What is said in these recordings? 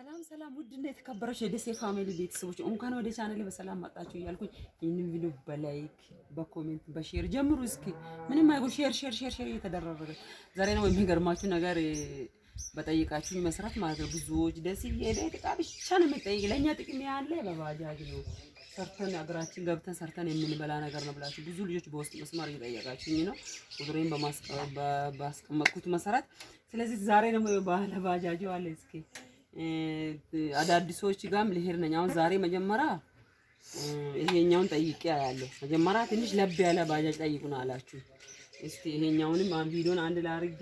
ሰላም ውድና የተከበራችሁ የደሴ ፋሚሊ ቤተሰቦች እንኳን ወደ ቻናሌ በሰላም መጣችሁ እያልኩኝ ይህንን ቪዲዮ በላይክ በኮሜንት በሼር ጀምሩ። እስኪ ምንም አይጎል ሼር እየተደረገ ዛሬ ነው የሚገርማችሁ ነገር በጠይቃችሁ መስራት ማለት ነው። ብዙዎች ደስ ይየለት ቃል ብቻ ነው የምጠይቅ ለኛ ጥቅም ያለ በባጃጅ ነው ሰርተን አገራችን ገብተን ሰርተን የምንበላ ነገር ነው ብላችሁ ብዙ ልጆች በውስጥ መስመር እየጠየቃችሁኝ ነው ቁጥሬን በማስቀመጥኩት መሰረት። ስለዚህ ዛሬ ደግሞ ባጃጅ አለ እስኪ አዳዲሶች ጋም ልሄድ ነኝ። አሁን ዛሬ መጀመሪያ ይሄኛውን ጠይቄ ያለው መጀመሪያ ትንሽ ለብ ያለ ባጃጅ ጠይቁና አላችሁ። እስቲ ይሄኛውንም ቪዲዮን አንድ ላይ አድርጌ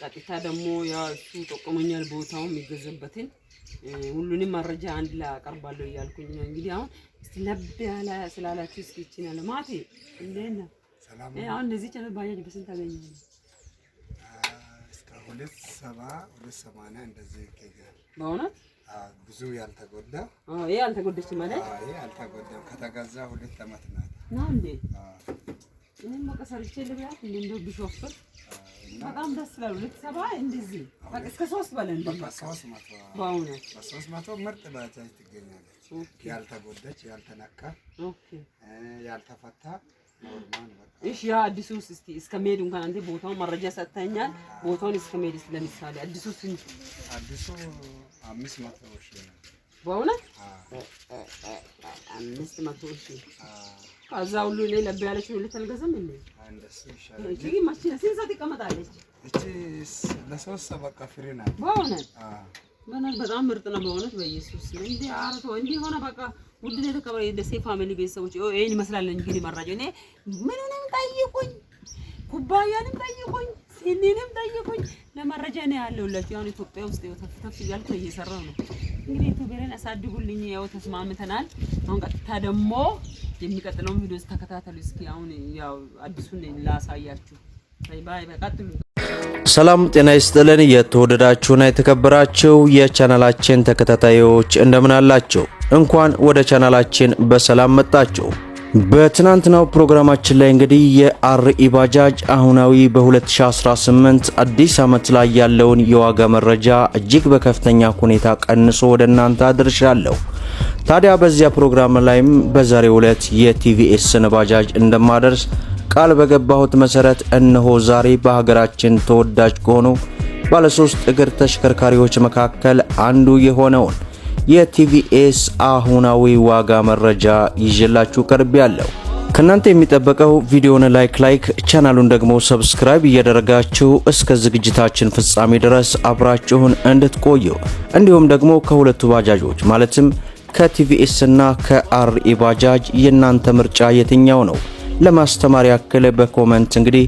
ቀጥታ ደግሞ ያው እሱ ጠቆመኛል ቦታው የሚገዘበትን ሁሉንም መረጃ አንድ ላይ አቀርባለሁ እያልኩኝ ነው። እንግዲህ አሁን እስቲ ለብ ያለ ስላላችሁ እስኪ ይችላል ማቲ እንደና ሰላም አሁን እንደዚህ ቻለ ባጃጅ በስንት አገኘው? ሁለት ሰማና እንደዚህ ይገኛል። በእውነት ብዙ ያልተጎዳ ይሄ ያልተጎደች ማለት ይሄ ያልተጎዳ ከተገዛ 2 አመት ናት ነው እንዴ? እኔም መቀሰርቼ ልብላት እንደው ቢሾፍር በጣም ደስ ይላል። 270 እንደዚህ በቃ እስከ 3 በለን እንደው 300 በእውነት 300 ምርጥ ባጃጅ ትገኛለች። ያልተጎደች ያልተነካ ያልተፈታ ኖርማል በቃ እሺ። ያ አዲሱስ እስቲ እስከመሄድ እንኳን አንተ ቦታውን መረጃ ሰጥተኛል። ቦታውን እስከመሄድ ለምሳሌ አዲሱስ አዲሱ 500 ሺህ ነው በእውነት 500 ሺህ ከዛ ሁሉ ላይ ለብ ያለችው ሁሉ ተልገዘም እንዴ? እንደሱ ይሻላል። እቺ ማሽን ሲንሳት ይቀመጣለች። እቺ ለሶስት በቃ ፍሬ ናት በእውነት በጣም ምርጥ ነው በእውነት በኢየሱስ እንዴ አረቶ እንዴ ሆነ በቃ ውድ ነው ተከበረ የደሴ ፋሚሊ ቤተሰቦች ይሄን ይመስላል። እንግዲህ መረጃው እኔ ምንንም ጠይቁኝ ኩባያንም ጠይቁኝ ሲኒንም ጠይቁኝ ለመረጃ ነው ያለውላችሁ። አሁን ኢትዮጵያ ውስጥ ተፍተፍ እያልኩ እየሰራው ነው። እንግዲህ ኢትዮጵያን አሳድጉልኝ ያው ተስማምተናል። አሁን ቀጥታ ደግሞ የሚቀጥለው ቪዲዮስ ተከታተሉ እስኪ። አሁን ያው አዲሱን ላሳያችሁ። ባይ ቀጥሉ። ሰላም ጤና ይስጥልን። የተወደዳችሁና የተከበራችሁ የቻናላችን ተከታታዮች እንደምን አላችሁ? እንኳን ወደ ቻናላችን በሰላም መጣችሁ። በትናንትናው ፕሮግራማችን ላይ እንግዲህ የአርኢ ባጃጅ አሁናዊ በ2018 አዲስ ዓመት ላይ ያለውን የዋጋ መረጃ እጅግ በከፍተኛ ሁኔታ ቀንሶ ወደ እናንተ አድርሻለሁ። ታዲያ በዚያ ፕሮግራም ላይም በዛሬው ዕለት የቲቪኤስን ባጃጅ እንደማደርስ ቃል በገባሁት መሰረት እነሆ ዛሬ በሀገራችን ተወዳጅ ከሆኑ ባለ 3 እግር ተሽከርካሪዎች መካከል አንዱ የሆነውን የቲቪኤስ አሁናዊ ዋጋ መረጃ ይዤላችሁ ቀርቤያለሁ። ከናንተ የሚጠበቀው ቪዲዮውን ላይክ ቻናሉን ደግሞ ሰብስክራይብ እያደረጋችሁ እስከ ዝግጅታችን ፍጻሜ ድረስ አብራችሁን እንድትቆዩ እንዲሁም ደግሞ ከሁለቱ ባጃጆች ማለትም ከቲቪኤስ እና ከአርኢ ባጃጅ የናንተ ምርጫ የትኛው ነው ለማስተማር ያክል በኮሜንት እንግዲህ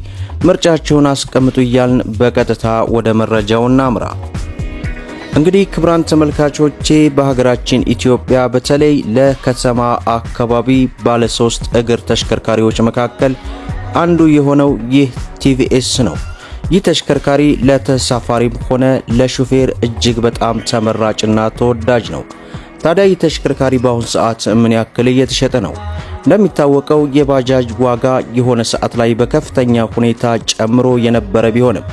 ምርጫችሁን አስቀምጡ እያልን በቀጥታ ወደ መረጃው እናምራ። እንግዲህ ክብራን ተመልካቾቼ በሀገራችን ኢትዮጵያ በተለይ ለከተማ አካባቢ ባለ 3 እግር ተሽከርካሪዎች መካከል አንዱ የሆነው ይህ ቲቪኤስ ነው። ይህ ተሽከርካሪ ለተሳፋሪም ሆነ ለሹፌር እጅግ በጣም ተመራጭና ተወዳጅ ነው። ታዲያ ይህ ተሽከርካሪ በአሁን ሰዓት ምን ያክል እየተሸጠ ነው? እንደሚታወቀው የባጃጅ ዋጋ የሆነ ሰዓት ላይ በከፍተኛ ሁኔታ ጨምሮ የነበረ ቢሆንም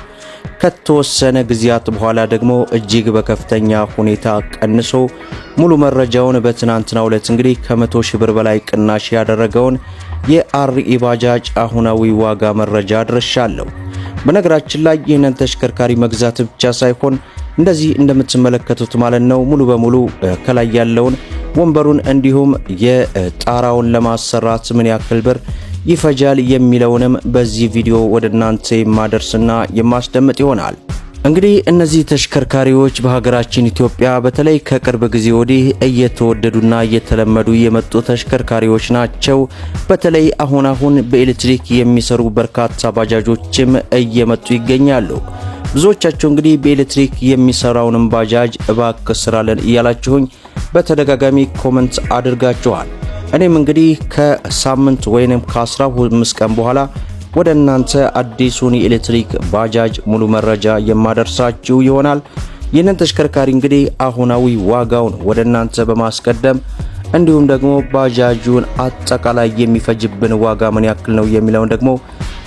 ከተወሰነ ጊዜያት በኋላ ደግሞ እጅግ በከፍተኛ ሁኔታ ቀንሶ ሙሉ መረጃውን በትናንትናው ዕለት እንግዲህ ከ100 ሺህ ብር በላይ ቅናሽ ያደረገውን የአርኢ ባጃጅ አሁናዊ ዋጋ መረጃ አድርሻለሁ። በነገራችን ላይ ይህንን ተሽከርካሪ መግዛት ብቻ ሳይሆን እንደዚህ እንደምትመለከቱት ማለት ነው ሙሉ በሙሉ ከላይ ያለውን ወንበሩን እንዲሁም የጣራውን ለማሰራት ምን ያክል ብር ይፈጃል የሚለውንም በዚህ ቪዲዮ ወደናንተ የማደርስና የማስደምጥ ይሆናል። እንግዲህ እነዚህ ተሽከርካሪዎች በሀገራችን ኢትዮጵያ በተለይ ከቅርብ ጊዜ ወዲህ እየተወደዱና እየተለመዱ የመጡ ተሽከርካሪዎች ናቸው። በተለይ አሁን በኤሌክትሪክ የሚሰሩ በርካታ ባጃጆችም እየመጡ ይገኛሉ። ብዙዎቻችሁ እንግዲህ በኤሌክትሪክ የሚሰራውንም ባጃጅ እባክህ ስራለን እያላችሁኝ በተደጋጋሚ ኮሜንት አድርጋችኋል። እኔም እንግዲህ ከሳምንት ወይንም ከ15 ቀን በኋላ ወደ እናንተ አዲሱን የኤሌክትሪክ ባጃጅ ሙሉ መረጃ የማደርሳችሁ ይሆናል። ይህንን ተሽከርካሪ እንግዲህ አሁናዊ ዋጋውን ወደ እናንተ በማስቀደም እንዲሁም ደግሞ ባጃጁን አጠቃላይ የሚፈጅብን ዋጋ ምን ያክል ነው የሚለውን ደግሞ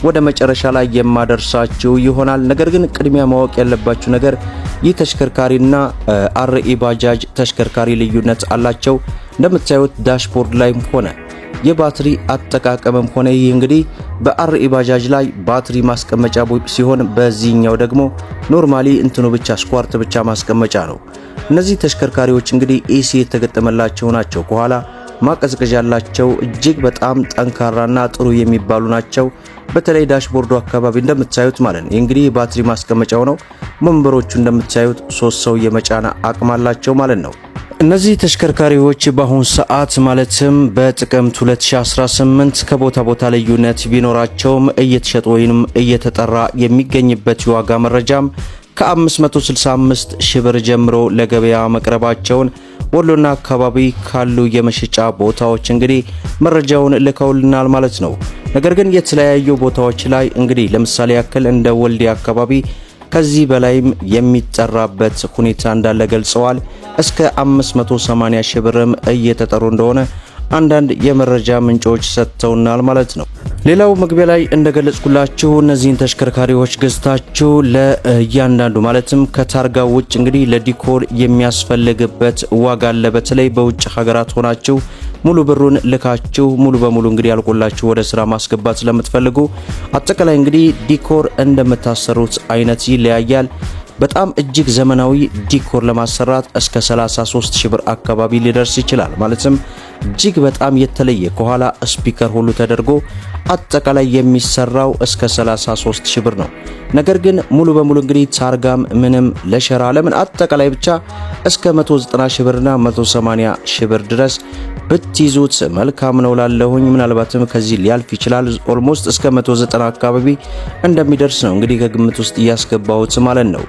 ወደ መጨረሻ ላይ የማደርሳችሁ ይሆናል። ነገር ግን ቅድሚያ ማወቅ ያለባችሁ ነገር ይህ ተሽከርካሪና አርኢ ባጃጅ ተሽከርካሪ ልዩነት አላቸው። እንደምታዩት ዳሽቦርድ ላይም ሆነ የባትሪ አጠቃቀምም ሆነ ይህ እንግዲህ በአርኢ ባጃጅ ላይ ባትሪ ማስቀመጫ ሲሆን በዚህኛው ደግሞ ኖርማሊ እንትኑ ብቻ ስኳርት ብቻ ማስቀመጫ ነው። እነዚህ ተሽከርካሪዎች እንግዲህ ኤሲ የተገጠመላቸው ናቸው። ከኋላ ማቀዝቀዣ ያላቸው እጅግ በጣም ጠንካራና ጥሩ የሚባሉ ናቸው። በተለይ ዳሽቦርዱ አካባቢ እንደምታዩት ማለት ነው እንግዲህ ባትሪ ማስቀመጫው ነው። ወንበሮቹ እንደምታዩት 3 ሰው የመጫና አቅም አላቸው ማለት ነው። እነዚህ ተሽከርካሪዎች በአሁኑ ሰዓት ማለትም በጥቅምት 2018 ከቦታ ቦታ ልዩነት ቢኖራቸውም እየተሸጡ ወይንም እየተጠራ የሚገኝበት የዋጋ መረጃም ከ565 ሺህ ብር ጀምሮ ለገበያ መቅረባቸውን ወሎና አካባቢ ካሉ የመሸጫ ቦታዎች እንግዲህ መረጃውን ልከውልናል ማለት ነው። ነገር ግን የተለያዩ ቦታዎች ላይ እንግዲህ ለምሳሌ ያክል እንደ ወልዲያ አካባቢ ከዚህ በላይም የሚጠራበት ሁኔታ እንዳለ ገልጸዋል። እስከ 580 ሺህ ብርም እየተጠሩ እንደሆነ አንዳንድ የመረጃ ምንጮች ሰጥተውናል ማለት ነው። ሌላው መግቢያ ላይ እንደገለጽኩላችሁ እነዚህን ተሽከርካሪዎች ገዝታችሁ ለእያንዳንዱ ማለትም ከታርጋው ውጭ እንግዲህ ለዲኮር የሚያስፈልግበት ዋጋ አለ። በተለይ በውጭ ሀገራት ሆናችሁ ሙሉ ብሩን ልካችሁ ሙሉ በሙሉ እንግዲህ ያልቆላችሁ ወደ ስራ ማስገባት ስለምትፈልጉ አጠቃላይ እንግዲህ ዲኮር እንደምታሰሩት አይነት ይለያያል። በጣም እጅግ ዘመናዊ ዲኮር ለማሰራት እስከ 33 ሺህ ብር አካባቢ ሊደርስ ይችላል። ማለትም እጅግ በጣም የተለየ ከኋላ ስፒከር ሁሉ ተደርጎ አጠቃላይ የሚሰራው እስከ 33 ሺህ ብር ነው። ነገር ግን ሙሉ በሙሉ እንግዲህ ታርጋም ምንም ለሸራ ለምን አጠቃላይ ብቻ እስከ 190 ሺህ ብርና 180 ሺህ ብር ድረስ ብትይዙት መልካም ነው ላለሁኝ። ምናልባትም ከዚህ ሊያልፍ ይችላል። ኦልሞስት እስከ 190 አካባቢ እንደሚደርስ ነው እንግዲህ ከግምት ውስጥ እያስገባሁት ማለት ነው።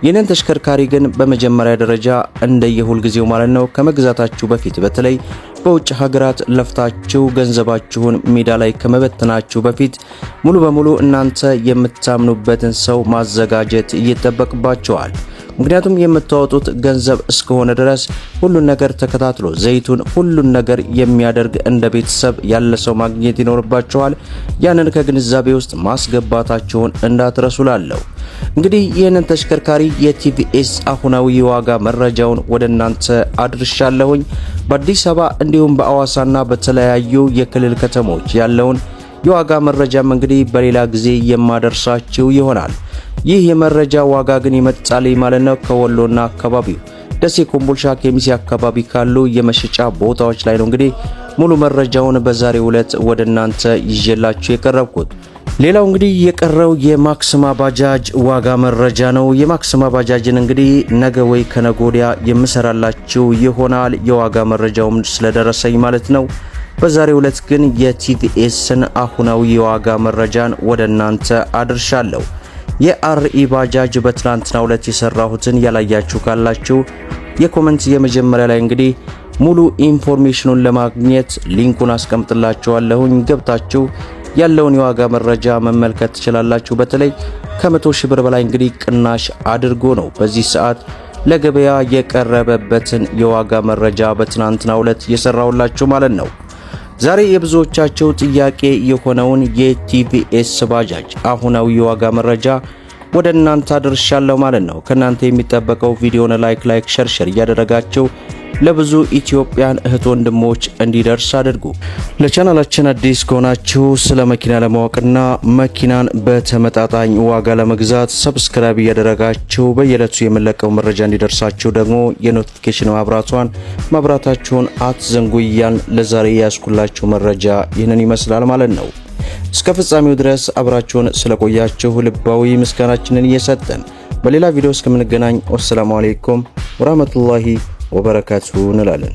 ይህንን ተሽከርካሪ ግን በመጀመሪያ ደረጃ እንደየሁል ጊዜው ማለት ነው ከመግዛታችሁ በፊት በተለይ በውጭ ሀገራት ለፍታችሁ ገንዘባችሁን ሜዳ ላይ ከመበተናችሁ በፊት ሙሉ በሙሉ እናንተ የምታምኑበትን ሰው ማዘጋጀት ይጠበቅባችኋል። ምክንያቱም የምታወጡት ገንዘብ እስከሆነ ድረስ ሁሉን ነገር ተከታትሎ ዘይቱን ሁሉን ነገር የሚያደርግ እንደ ቤተሰብ ያለ ሰው ማግኘት ይኖርባችኋል። ያንን ከግንዛቤ ውስጥ ማስገባታችሁን እንዳትረሱላለሁ። እንግዲህ ይህንን ተሽከርካሪ የቲቪኤስ አሁናዊ የዋጋ መረጃውን ወደ እናንተ አድርሻለሁኝ። በአዲስ አበባ እንዲሁም በአዋሳና በተለያዩ የክልል ከተሞች ያለውን የዋጋ መረጃም እንግዲህ በሌላ ጊዜ የማደርሳችሁ ይሆናል። ይህ የመረጃ ዋጋ ግን ይመጣል ማለት ነው ከወሎና አካባቢው ደሴ፣ ኮምቦልቻ፣ ኬሚሴ አካባቢ ካሉ የመሸጫ ቦታዎች ላይ ነው እንግዲህ ሙሉ መረጃውን በዛሬው ዕለት ወደ እናንተ ይዤላችሁ የቀረብኩት። ሌላው እንግዲህ የቀረው የማክሲማ ባጃጅ ዋጋ መረጃ ነው። የማክሲማ ባጃጅን እንግዲህ ነገ ወይ ከነገ ወዲያ የምሰራላችሁ ይሆናል የዋጋ መረጃውም ስለደረሰኝ ማለት ነው። በዛሬው ዕለት ግን የቲቪኤስን አሁናዊ የዋጋ መረጃን ወደ እናንተ አድርሻለሁ። የአርኢ ባጃጅ በትናንትናው ዕለት የሰራሁትን ያላያችሁ ካላችሁ የኮሜንት የመጀመሪያ ላይ እንግዲህ ሙሉ ኢንፎርሜሽኑን ለማግኘት ሊንኩን አስቀምጥላችኋለሁኝ። ገብታችሁ ያለውን የዋጋ መረጃ መመልከት ትችላላችሁ። በተለይ ከ100 ሺህ ብር በላይ እንግዲህ ቅናሽ አድርጎ ነው በዚህ ሰዓት ለገበያ የቀረበበትን የዋጋ መረጃ በትናንትናው ዕለት የሰራሁላችሁ ማለት ነው። ዛሬ የብዙዎቻቸው ጥያቄ የሆነውን የቲቪኤስ ባጃጅ አሁናዊ የዋጋ መረጃ ወደ እናንተ አድርሻለሁ ማለት ነው። ከናንተ የሚጠበቀው ቪዲዮን ላይክ ሸር እያደረጋችሁ ለብዙ ኢትዮጵያን እህት ወንድሞች እንዲደርስ አድርጉ። ለቻናላችን አዲስ ከሆናችሁ ስለ መኪና ለማወቅና መኪናን በተመጣጣኝ ዋጋ ለመግዛት ሰብስክራይብ እያደረጋችሁ በየዕለቱ የምንለቀው መረጃ እንዲደርሳችሁ ደግሞ የኖቲፊኬሽን ማብራታችሁን አትዘንጉ እያልን ለዛሬ ያስኩላችሁ መረጃ ይህንን ይመስላል ማለት ነው። እስከ ፍጻሜው ድረስ አብራችሁን ስለቆያችሁ ልባዊ ምስጋናችንን እየሰጠን በሌላ ቪዲዮ እስከምንገናኝ ወሰላሙ አለይኩም ወራህመቱላሂ ወበረካቱሁ እንላለን።